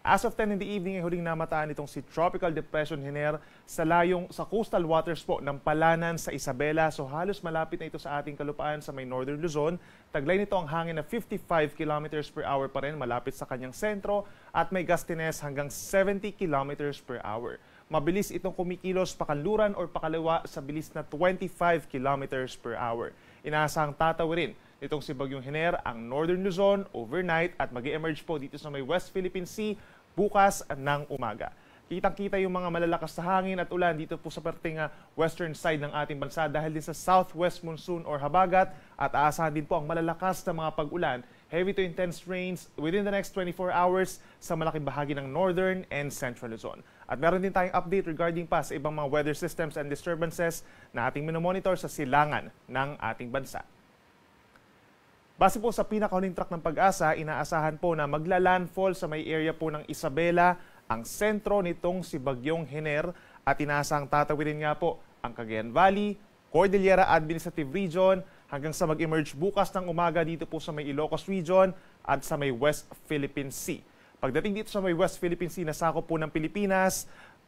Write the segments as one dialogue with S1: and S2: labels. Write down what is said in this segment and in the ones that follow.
S1: As of 10 in the evening ay huling namataan itong si Tropical Depression Hiner sa coastal waters po ng Palanan sa Isabela. So halos malapit na ito sa ating kalupaan sa may Northern Luzon. Taglay nito ang hangin na 55 kilometers per hour pa rin malapit sa kanyang sentro at may gustiness hanggang 70 kilometers per hour. Mabilis itong kumikilos pakanluran or pakaliwa sa bilis na 25 kilometers per hour. Inaasahang tatawirin itong si Bagyong Hiner ang Northern Luzon overnight at mag-emerge po dito sa may West Philippine Sea bukas ng umaga. Kitang-kita yung mga malalakas na hangin at ulan dito po sa parting western side ng ating bansa dahil din sa southwest monsoon or habagat at aasahan din po ang malalakas na mga pag-ulan, heavy to intense rains within the next 24 hours sa malaking bahagi ng northern and central Luzon. At meron din tayong update regarding pa sa ibang mga weather systems and disturbances na ating minomonitor sa silangan ng ating bansa. Base po sa pinakahuling track ng Pag-asa, inaasahan po na magla-landfall sa may area po ng Isabela ang sentro nitong si Bagyong Hiner at inaasahang tatawirin nga po ang Cagayan Valley, Cordillera Administrative Region hanggang sa mag-emerge bukas ng umaga dito po sa may Ilocos Region at sa may West Philippine Sea. Pagdating dito sa may West Philippine Sea, nasakop po ng Pilipinas,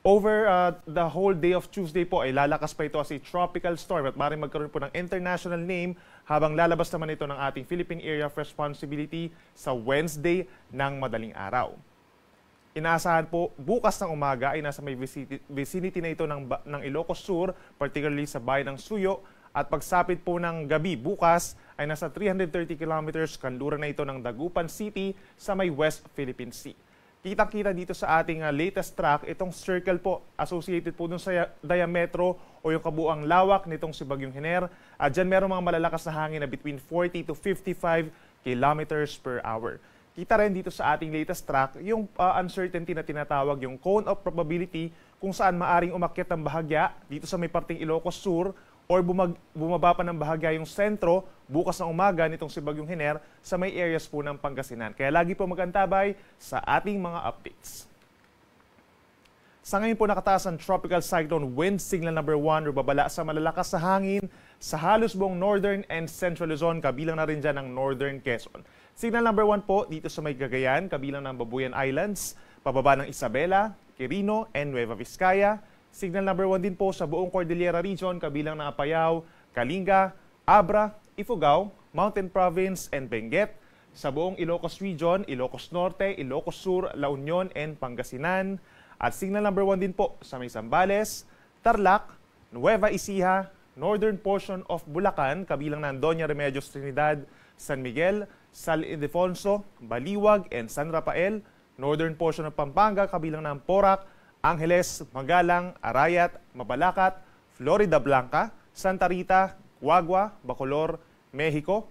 S1: over the whole day of Tuesday po ay lalakas pa ito as a tropical storm at maaaring magkaroon po ng international name habang lalabas naman ito ng ating Philippine Area of Responsibility sa Wednesday ng madaling araw. Inaasahan po bukas ng umaga ay nasa may vicinity na ito ng Ilocos Sur, particularly sa bayan ng Suyo, at pagsapit po ng gabi bukas ay nasa 330 kilometers kanluran na ito ng Dagupan City sa may West Philippine Sea. Kitang-kita dito sa ating latest track, itong circle po associated po dun sa diametro o yung kabuang lawak nitong si Bagyong Hiner. At dyan meron mga malalakas na hangin na between 40 to 55 kilometers per hour. Kita rin dito sa ating latest track yung uncertainty na tinatawag, yung cone of probability kung saan maaring umakyat ang bahagya dito sa may parting Ilocos Sur or bumaba pa ng bahagya yung sentro bukas ng umaga nitong si Bagyong Hiner sa may areas po ng Pangasinan. Kaya lagi po mag-antabay sa ating mga updates. Sa ngayon po nakataas ang Tropical Cyclone Wind Signal number 1 o babala sa malalakas na hangin sa halos buong Northern and Central Luzon, kabilang na rin dyan ang Northern Quezon. Signal number 1 po dito sa may Cagayan, kabilang ng Babuyan Islands, pababa ng Isabela, Quirino, and Nueva Vizcaya. Signal number 1 din po sa buong Cordillera Region, kabilang ng Apayao, Kalinga, Abra, Ifugao, Mountain Province, and Benguet. Sa buong Ilocos Region, Ilocos Norte, Ilocos Sur, La Union, and Pangasinan. At signal number 1 din po sa may Zambales, Tarlac, Nueva Ecija, northern portion of Bulacan, kabilang ng Doña Remedios Trinidad, San Miguel, San Ildefonso, Baliwag, and San Rafael, northern portion of Pampanga, kabilang ng Porac, Angeles, Magalang, Arayat, Mabalacat, Florida Blanca, Santa Rita, Guagua, Bacolor, Mexico,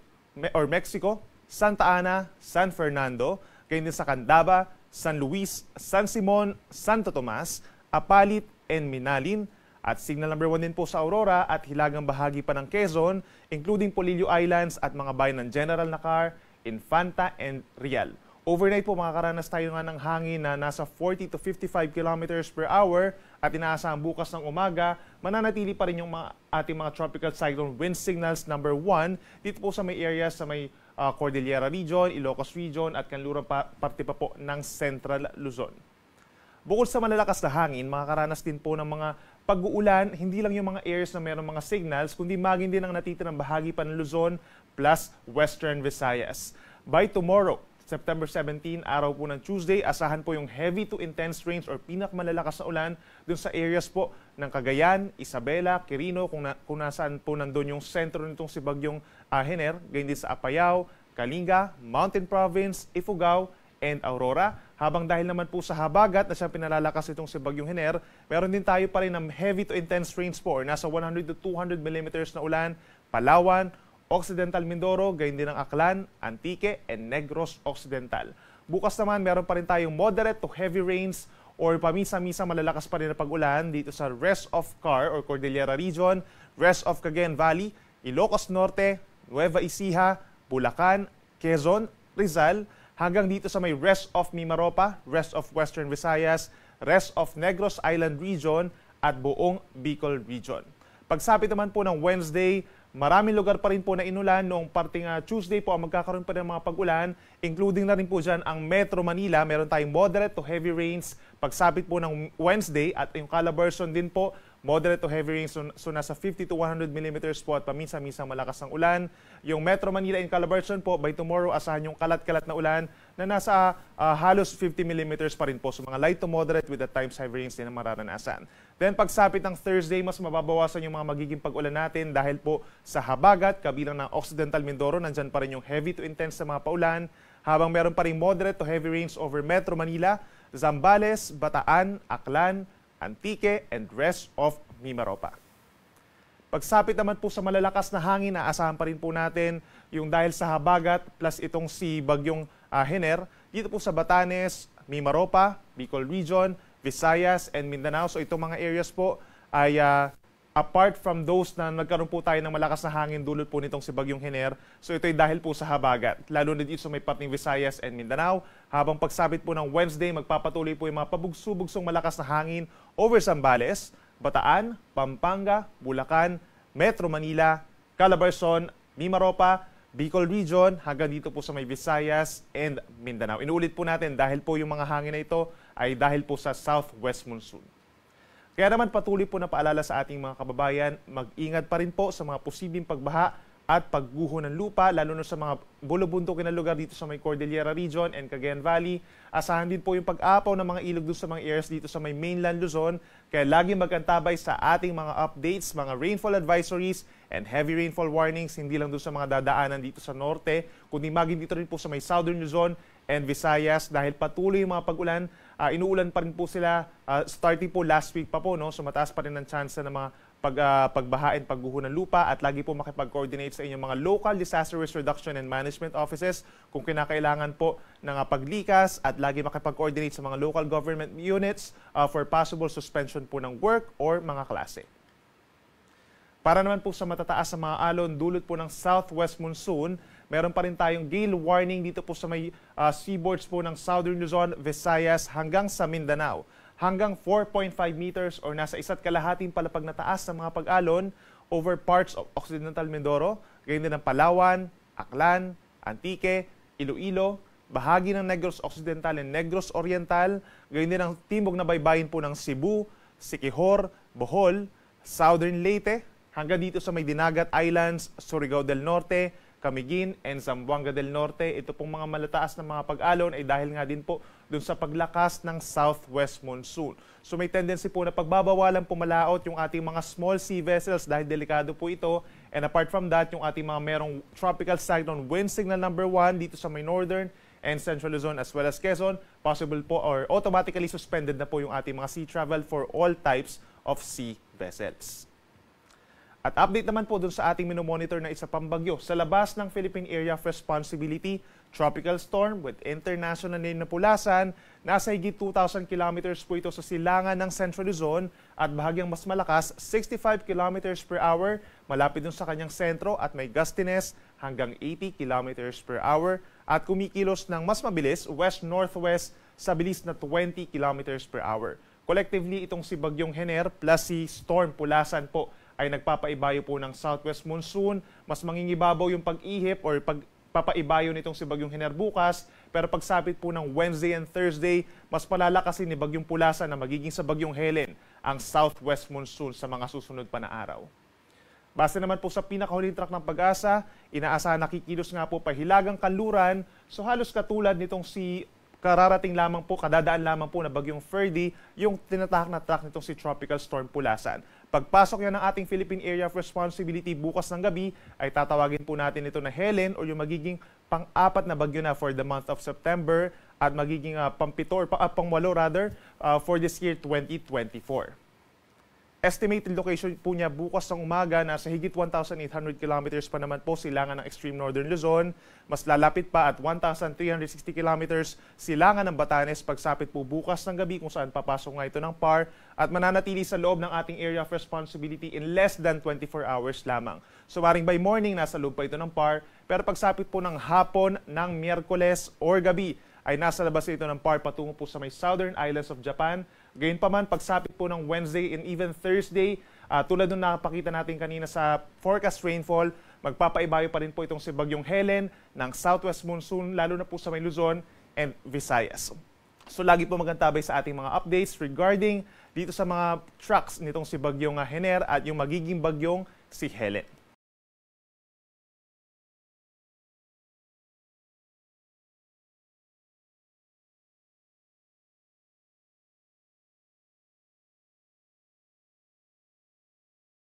S1: Santa Ana, San Fernando, gayon din sa Candaba, San Luis, San Simon, Santo Tomas, Apalit, and Minalin. At signal number 1 din po sa Aurora at hilagang bahagi pa ng Quezon, including Polillo Islands at mga bayan ng General Nakar, Infanta, and Real. Overnight po makakaranas tayo nga ng hangin na nasa 40 to 55 kilometers per hour at inaasahang bukas ng umaga, mananatili pa rin yung ating mga tropical cyclone wind signals number 1 dito po sa may area sa may Cordillera Region, Ilocos Region at kanlurang parte pa po ng Central Luzon. Bukod sa malalakas na hangin, makakaranas din po ng mga pag-uulan, hindi lang yung mga areas na mayroong mga signals, kundi maging din ang natitirang bahagi pa ng Luzon plus Western Visayas. By tomorrow, September 17, araw po ng Tuesday, asahan po yung heavy to intense rains or pinakamalalakas na ulan dun sa areas po ng Cagayan, Isabela, Quirino, kung nasaan po nandun yung sentro nitong si Bagyong Hiner, ganyan din sa Apayao, Kalinga, Mountain Province, Ifugao, and Aurora. Habang dahil naman po sa habagat na siyang pinalalakas itong si Bagyong Hiner, meron din tayo pa rin ng heavy to intense rains po or nasa 100 to 200 millimeters na ulan, Palawan, Occidental Mindoro, gayon din ang Aklan, Antique, and Negros Occidental. Bukas naman, meron pa rin tayong moderate to heavy rains or pamisa-misa malalakas pa rin na pag-ulan dito sa rest of Car or Cordillera Region, rest of Cagayan Valley, Ilocos Norte, Nueva Ecija, Bulacan, Quezon, Rizal, hanggang dito sa may rest of Mimaropa, rest of Western Visayas, rest of Negros Island Region, at buong Bicol Region. Pagsapit naman po ng Wednesday, Maraming lugar pa rin po na inulan. Noong parting Tuesday po magkakaroon pa ng mga pag-ulan, including na rin po dyan ang Metro Manila. Meron tayong moderate to heavy rains pagsapit po ng Wednesday, at yung Calabarzon din po, moderate to heavy rains, so nasa 50 to 100 millimeters po at paminsan-minsan malakas ang ulan. Yung Metro Manila and Calabarzon po, by tomorrow asahan yung kalat-kalat na ulan na nasa halos 50 millimeters pa rin po. So mga light to moderate with at times heavy rains din ang mararanasan. Then pagsapit ng Thursday, mas mababawasan yung mga magiging pag-ulan natin dahil po sa habagat, kabilang ng Occidental Mindoro, nandyan pa rin yung heavy to intense na mga paulan, habang meron pa rin moderate to heavy rains over Metro Manila, Zambales, Bataan, Aklan, Antique, and rest of Mimaropa. Pagsapit naman po sa malalakas na hangin, naasahan pa rin po natin yung dahil sa habagat plus itong si Bagyong Hener dito po sa Batanes, Mimaropa, Bicol Region, Visayas, and Mindanao. So itong mga areas po ay apart from those na nagkaroon po tayo ng malakas na hangin dulot po nitong si Bagyong Hener. So ito ay dahil po sa habagat, lalo na dito sa may part ng Visayas and Mindanao. Habang pagsapit po ng Wednesday, magpapatuloy po yung mga pabugso-bugsong malakas na hangin over Zambales, Bataan, Pampanga, Bulacan, Metro Manila, Calabarzon, Mimaropa, Bicol Region, hanggang dito po sa may Visayas and Mindanao. Inuulit po natin dahil po yung mga hangin na ito ay dahil po sa southwest monsoon. Kaya naman patuloy po na paalala sa ating mga kababayan, mag-ingat pa rin po sa mga posibleng pagbaha at pagguho ng lupa, lalo na sa mga bulubundukin na lugar dito sa may Cordillera Region and Cagayan Valley. Asahan din po yung pag-apaw ng mga ilog doon sa mga areas dito sa may mainland Luzon. Kaya lagi mag-antabay sa ating mga updates, mga rainfall advisories and heavy rainfall warnings, hindi lang doon sa mga dadaanan dito sa norte, kundi maging dito rin po sa may southern Luzon and Visayas dahil patuloy yung mga pag-ulan. Inuulan pa rin po sila starting po last week pa po, no? So mataas pa rin ang chance na mga pagbaha and pagguho ng lupa, at lagi po makipag-coordinate sa inyong mga local disaster risk reduction and management offices kung kinakailangan po ng paglikas, at lagi makipag-coordinate sa mga local government units for possible suspension po ng work or mga klase. Para naman po sa matataas sa mga alon dulot po ng southwest monsoon, meron pa rin tayong gale warning dito po sa may seaboards po ng southern Luzon, Visayas hanggang sa Mindanao. Hanggang 4.5 meters or nasa 1.5 palapag na taas ng mga pag-alon over parts of Occidental Mindoro, gayon din ng Palawan, Aklan, Antique, Iloilo, bahagi ng Negros Occidental and Negros Oriental, gayon din ang timog na baybayin po ng Cebu, Siquijor, Bohol, Southern Leyte, hanggang dito sa may Dinagat Islands, Surigao del Norte, Camiguin, and Zamboanga del Norte. Ito pong mga malataas na mga pag-alon ay dahil nga din po dun sa paglakas ng southwest monsoon. So may tendency po na pagbabawalan pumalaot yung ating mga small sea vessels dahil delikado po ito. And apart from that, yung ating mga merong tropical cyclone wind signal number 1 dito sa may northern and central Luzon as well as Quezon, possible po or automatically suspended na po yung ating mga sea travel for all types of sea vessels. At update naman po dun sa ating minomonitor na isa pang bagyo. Sa labas ng Philippine Area of Responsibility, tropical storm with international name na pulasan, nasa higit 2,000 kilometers po ito sa silangan ng Central Luzon at bahagyang mas malakas, 65 kilometers per hour, malapit dun sa kanyang sentro at may gustiness hanggang 80 kilometers per hour at kumikilos ng mas mabilis west-northwest sa bilis na 20 kilometers per hour. Collectively, itong si Bagyong Hener plus si Storm Pulasan po ay nagpapaibayo po ng southwest monsoon. Mas mangingibabaw yung pag-ihip or pagpapaibayo nitong si Bagyong Hener bukas. Pero pagsapit po ng Wednesday and Thursday, mas palalakasin ni Bagyong Pulasan na magiging sa Bagyong Helen ang southwest monsoon sa mga susunod pa na araw. Base naman po sa pinakahuling track ng Pag-asa, inaasahan nakikilos nga po pahilagang kanluran. So halos katulad nitong si kararating lamang po, kadadaan lamang po na Bagyong Ferdy, yung tinatahak na track nitong si Tropical Storm Pulasan. Pagpasok yan ng ating Philippine Area of Responsibility bukas ng gabi, ay tatawagin po natin ito na Helen o yung magiging pang-apat na bagyo na for the month of September at magiging pang-walo for this year 2024. Estimated location po niya bukas ng umaga, nasa higit 1,800 kilometers pa naman po silangan ng extreme northern Luzon. Mas lalapit pa at 1,360 kilometers silangan ng Batanes pagsapit po bukas ng gabi kung saan papasok nga ito ng PAR at mananatili sa loob ng ating area of responsibility in less than 24 hours lamang. So maring by morning nasa loob pa ito ng PAR, pero pagsapit po ng hapon ng Miyerkules or gabi ay nasa labas ito ng PAR patungo po sa may southern islands of Japan. Gayunpaman, pagsapit po ng Wednesday and even Thursday, Tulad nung nakapakita natin kanina sa forecast rainfall, magpapaibayo pa rin po itong si Bagyong Helen ng southwest monsoon, lalo na po sa may Luzon and Visayas. So lagi po magantabay sa ating mga updates regarding dito sa mga tracks nitong si Bagyong Hener at yung magiging bagyong si Helen.